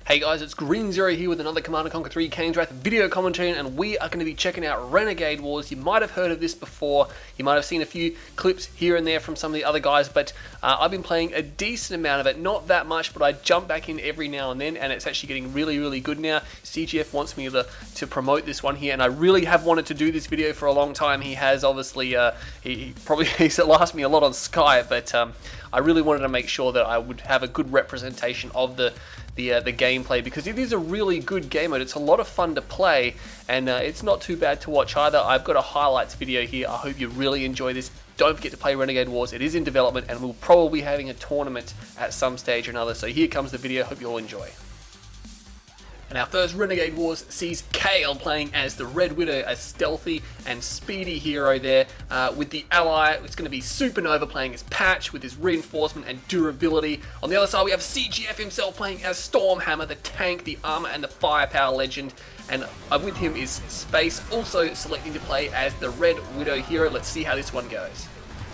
Hey guys, it's Green Zero here with another Command & Conquer 3 Kane's Wrath video commentary, and we are going to be checking out Renegade Wars. You might have heard of this before, you might have seen a few clips here and there from some of the other guys, but I've been playing a decent amount of it, not that much, but I jump back in every now and then, and it's actually getting really good now. CGF wants me to promote this one here, and I really have wanted to do this video for a long time. He has obviously, he's asked me a lot on Skype, but I really wanted to make sure that I would have a good representation of the gameplay, because it is a really good game mode. It's a lot of fun to play, and it's not too bad to watch either. I've got a highlights video here. I hope you really enjoy this. Don't forget to play Renegade Wars. It is in development, and we'll probably be having a tournament at some stage or another. So here comes the video. Hope you all enjoy. And our first Renegade Wars sees Kale playing as the Red Widow, a stealthy and speedy hero there. With the ally, it's going to be Supernova playing as Patch with his reinforcement and durability. On the other side, we have CGF himself playing as Stormhammer, the tank, the armor and the firepower legend. And with him is Space, also selecting to play as the Red Widow hero. Let's see how this one goes.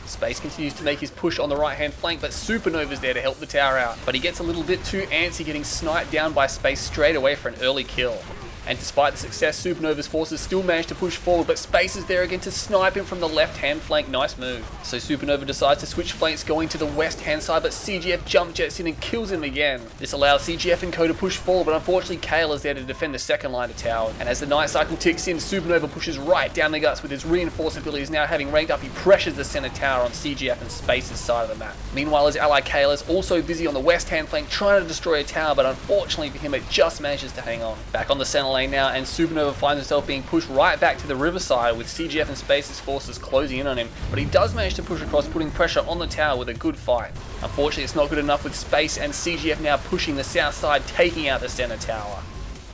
Space continues to make his push on the right hand flank, but Supernova's there to help the tower out. But he gets a little bit too antsy, getting sniped down by Space straight away for an early kill. And despite the success, Supernova's forces still manage to push forward, but Space is there again to snipe him from the left hand flank. Nice move. So Supernova decides to switch flanks, going to the west hand side, but CGF jump jets in and kills him again. This allows CGF and Co to push forward, but unfortunately Kale is there to defend the second line of tower. And as the night cycle ticks in, Supernova pushes right down the guts with his reinforced abilities now having ranked up. He pressures the center tower on CGF and Space's side of the map. Meanwhile, his ally Kale is also busy on the west hand flank trying to destroy a tower, but unfortunately for him it just manages to hang on. Back on the center lane now, and Supernova finds himself being pushed right back to the riverside with CGF and Space's forces closing in on him, but he does manage to push across, putting pressure on the tower with a good fight. Unfortunately, it's not good enough, with Space and CGF now pushing the south side, taking out the center tower.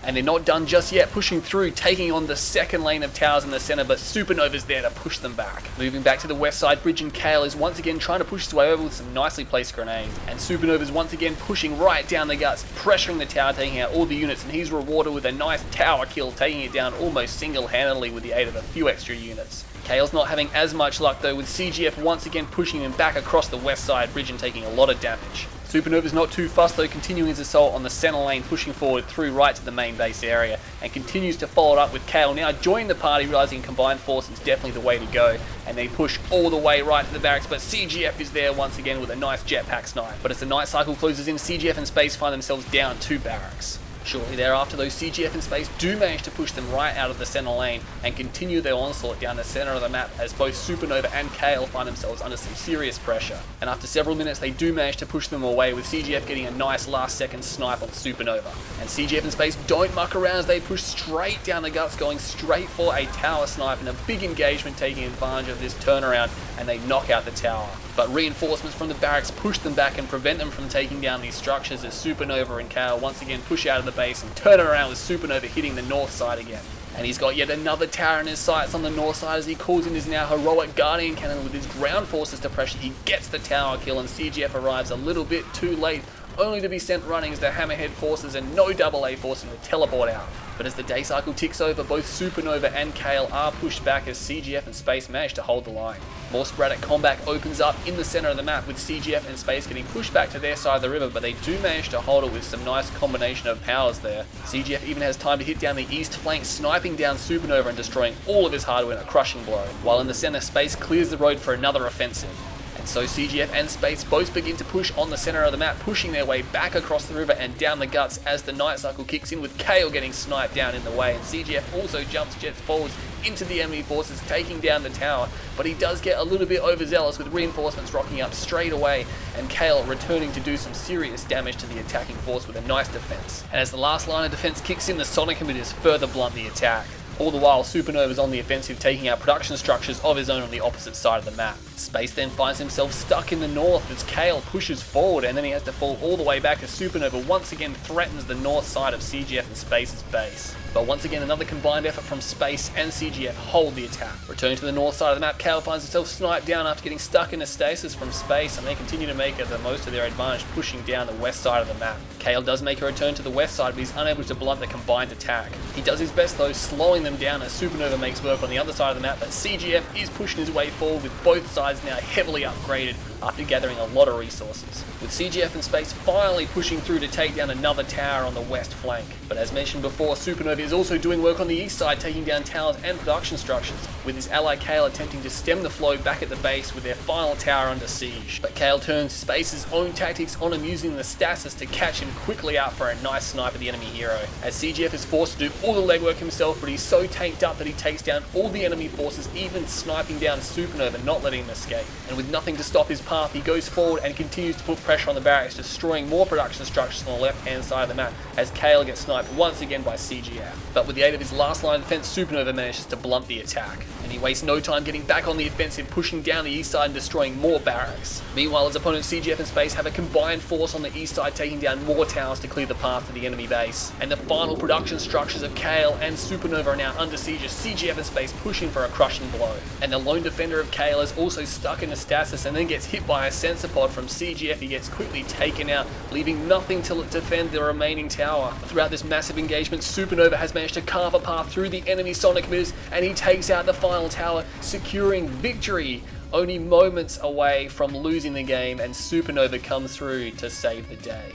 And they're not done just yet, pushing through, taking on the second lane of towers in the center, but Supernova's there to push them back. Moving back to the west side, Bridge and Kale is once again trying to push his way over with some nicely placed grenades. And Supernova's once again pushing right down the guts, pressuring the tower, taking out all the units, and he's rewarded with a nice tower kill, taking it down almost single-handedly with the aid of a few extra units. Kale's not having as much luck though, with CGF once again pushing him back across the west side bridge and taking a lot of damage. Supernova's not too fussed though, continuing his assault on the center lane, pushing forward through right to the main base area, and continues to follow it up with Kale now joining the party, realizing combined force is definitely the way to go, and they push all the way right to the barracks, but CGF is there once again with a nice jetpack snipe. But as the night cycle closes in, CGF and Space find themselves down 2 barracks. Shortly thereafter, those CGF and Space do manage to push them right out of the center lane and continue their onslaught down the center of the map, as both Supernova and Kale find themselves under some serious pressure. And after several minutes, they do manage to push them away, with CGF getting a nice last second snipe on Supernova. And CGF and Space don't muck around as they push straight down the guts, going straight for a tower snipe, and a big engagement taking advantage of this turnaround, and they knock out the tower. But reinforcements from the barracks push them back and prevent them from taking down these structures, as Supernova and Kale once again push out of the base and turn it around, with Supernova hitting the north side again. And he's got yet another tower in his sights on the north side, as he calls in his now heroic Guardian Cannon with his ground forces to pressure. He gets the tower kill, and CGF arrives a little bit too late, only to be sent running as the Hammerhead forces and no AA forcing to teleport out. But as the day cycle ticks over, both Supernova and Kale are pushed back, as CGF and Space manage to hold the line. More sporadic combat opens up in the center of the map, with CGF and Space getting pushed back to their side of the river, but they do manage to hold it with some nice combination of powers there. CGF even has time to hit down the east flank, sniping down Supernova and destroying all of his hardware in a crushing blow, while in the center, Space clears the road for another offensive. And so CGF and Space both begin to push on the center of the map, pushing their way back across the river and down the guts, as the night cycle kicks in, with Kale getting sniped down in the way, and CGF also jumps jets forwards into the enemy forces, taking down the tower, but he does get a little bit overzealous, with reinforcements rocking up straight away, and Kale returning to do some serious damage to the attacking force with a nice defense. And as the last line of defense kicks in, the sonic emitters further blunt the attack. All the while, Supernova is on the offensive, taking out production structures of his own on the opposite side of the map. Space then finds himself stuck in the north as Kale pushes forward, and then he has to fall all the way back as Supernova once again threatens the north side of CGF and Space's base. But once again, another combined effort from Space and CGF hold the attack. Returning to the north side of the map, Kale finds himself sniped down after getting stuck in a stasis from Space, and they continue to make the most of their advantage, pushing down the west side of the map. Kale does make a return to the west side, but he's unable to blunt the combined attack. He does his best though, slowing them them down as Supernova makes work on the other side of the map, but CGF is pushing his way forward with both sides now heavily upgraded after gathering a lot of resources. With CGF and Space finally pushing through to take down another tower on the west flank. But as mentioned before, Supernova is also doing work on the east side, taking down towers and production structures, with his ally Kale attempting to stem the flow back at the base with their final tower under siege. But Kale turns Space's own tactics on him, using the stasis to catch him quickly out for a nice snipe of the enemy hero. As CGF is forced to do all the legwork himself, but he's so tanked up that he takes down all the enemy forces, even sniping down Supernova, not letting him escape. And with nothing to stop his path, he goes forward and continues to put pressure on the barracks, destroying more production structures on the left hand side of the map as Kale gets sniped once again by CGF. But with the aid of his last line of defense, Supernova manages to blunt the attack, and he wastes no time getting back on the offensive, pushing down the east side and destroying more barracks. Meanwhile, his opponents CGF and Space have a combined force on the east side, taking down more towers to clear the path to the enemy base. And the final production structures of Kale and Supernova are now under siege as CGF and Space pushing for a crushing blow. And the lone defender of Kale is also stuck in a stasis and then gets hit by a sensor pod from CGF. He gets quickly taken out, leaving nothing to defend the remaining tower. Throughout this massive engagement, Supernova has managed to carve a path through the enemy sonic emitters, and he takes out the final tower, securing victory. Only moments away from losing the game, and Supernova comes through to save the day.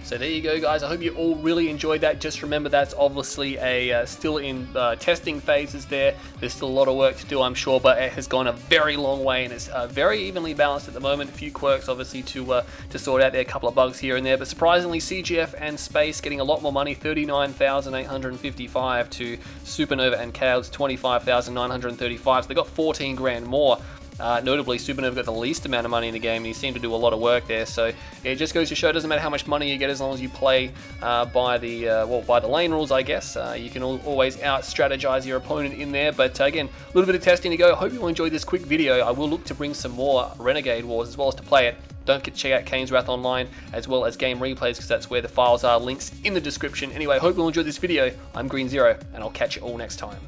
So there you go, guys. I hope you all really enjoyed that. Just remember, that's obviously a still in testing phases there. There's still a lot of work to do, I'm sure, but it has gone a very long way, and it's very evenly balanced at the moment. A few quirks, obviously, to sort out there, a couple of bugs here and there, but surprisingly, CGF and Space getting a lot more money, 39,855 to Supernova and Kale's 25,935, so they got 14 grand more. Notably, Supernova got the least amount of money in the game, and he seemed to do a lot of work there. So it just goes to show, it doesn't matter how much money you get as long as you play by the lane rules, I guess. You can always out-strategize your opponent in there. But again, a little bit of testing to go. I hope you all enjoyed this quick video. I will look to bring some more Renegade Wars as well as to play it. Don't forget to check out Kane's Wrath Online as well as game replays, because that's where the files are. Links in the description. Anyway, I hope you all enjoyed this video. I'm Green Zero, and I'll catch you all next time.